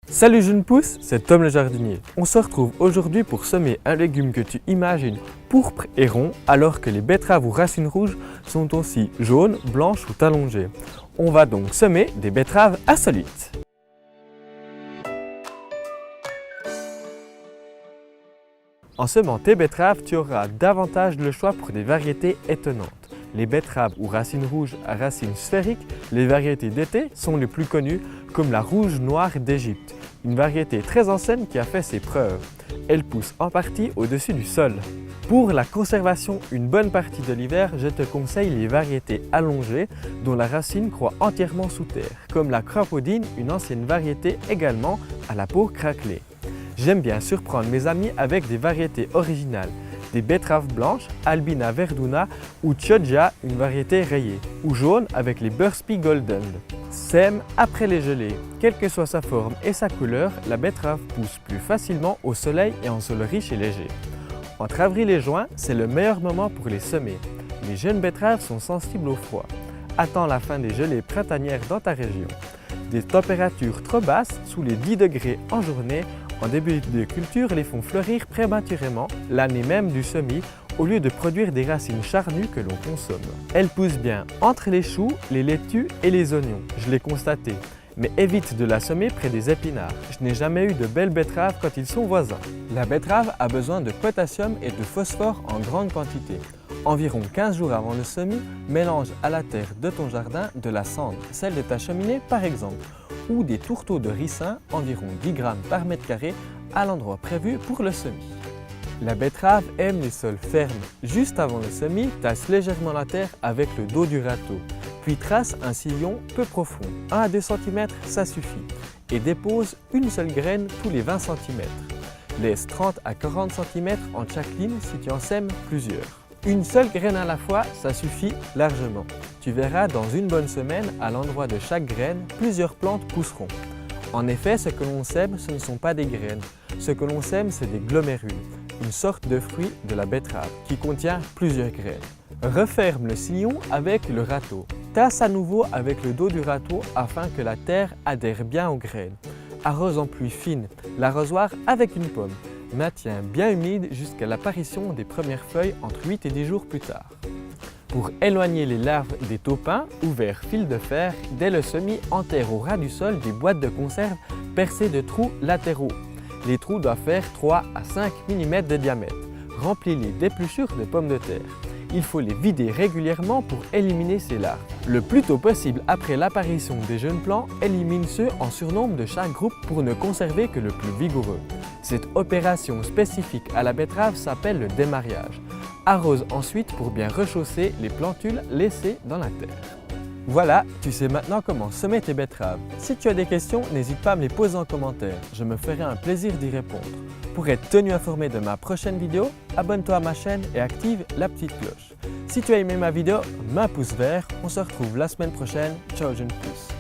Salut jeunes pousses, c'est Tom le jardinier. On se retrouve aujourd'hui pour semer un légume que tu imagines pourpre et rond alors que les betteraves ou racines rouges sont aussi jaunes, blanches ou allongées. On va donc semer des betteraves insolites. En semant tes betteraves, tu auras davantage le choix pour des variétés étonnantes. Les betteraves ou racines rouges à racines sphériques, les variétés d'été sont les plus connues comme la rouge noire d'Égypte, une variété très ancienne qui a fait ses preuves. Elle pousse en partie au-dessus du sol. Pour la conservation une bonne partie de l'hiver, je te conseille les variétés allongées dont la racine croît entièrement sous terre, comme la crapaudine, une ancienne variété également à la peau craquelée. J'aime bien surprendre mes amis avec des variétés originales, des betteraves blanches, Albina verduna ou Chioggia, une variété rayée, ou jaune avec les Bursby Golden. Sème après les gelées. Quelle que soit sa forme et sa couleur, la betterave pousse plus facilement au soleil et en sol riche et léger. Entre avril et juin, c'est le meilleur moment pour les semer. Les jeunes betteraves sont sensibles au froid. Attends la fin des gelées printanières dans ta région. Des températures trop basses, sous les 10 degrés en journée, en début de culture, les font fleurir prématurément l'année même du semis au lieu de produire des racines charnues que l'on consomme. Elles poussent bien entre les choux, les laitues et les oignons, je l'ai constaté, mais évite de la semer près des épinards. Je n'ai jamais eu de belles betteraves quand ils sont voisins. La betterave a besoin de potassium et de phosphore en grande quantité. Environ 15 jours avant le semis, mélange à la terre de ton jardin de la cendre, celle de ta cheminée par exemple, ou des tourteaux de ricin, environ 10 g par mètre carré, à l'endroit prévu pour le semis. La betterave aime les sols fermes. Juste avant le semis, tasse légèrement la terre avec le dos du râteau, puis trace un sillon peu profond, 1 à 2 cm, ça suffit, et dépose une seule graine tous les 20 cm. Laisse 30 à 40 cm entre chaque ligne si tu en sèmes plusieurs. Une seule graine à la fois, ça suffit largement. Tu verras dans une bonne semaine, à l'endroit de chaque graine, plusieurs plantes pousseront. En effet, ce que l'on sème, ce ne sont pas des graines. Ce que l'on sème, c'est des glomérules, une sorte de fruit de la betterave qui contient plusieurs graines. Referme le sillon avec le râteau. Tasse à nouveau avec le dos du râteau afin que la terre adhère bien aux graines. Arrose en pluie fine, l'arrosoir avec une pomme. Maintient bien humide jusqu'à l'apparition des premières feuilles entre 8 et 10 jours plus tard. Pour éloigner les larves des taupins, ouvert fil de fer, dès le semis, enterre au ras du sol des boîtes de conserve percées de trous latéraux. Les trous doivent faire 3 à 5 mm de diamètre. Remplis-les d'épluchures de pommes de terre. Il faut les vider régulièrement pour éliminer ces larves. Le plus tôt possible après l'apparition des jeunes plants, élimine ceux en surnombre de chaque groupe pour ne conserver que le plus vigoureux. Cette opération spécifique à la betterave s'appelle le démariage. Arrose ensuite pour bien rechausser les plantules laissées dans la terre. Voilà, tu sais maintenant comment semer tes betteraves. Si tu as des questions, n'hésite pas à me les poser en commentaire. Je me ferai un plaisir d'y répondre. Pour être tenu informé de ma prochaine vidéo, abonne-toi à ma chaîne et active la petite cloche. Si tu as aimé ma vidéo, mets un pouce vert. On se retrouve la semaine prochaine. Ciao jeunes pousses.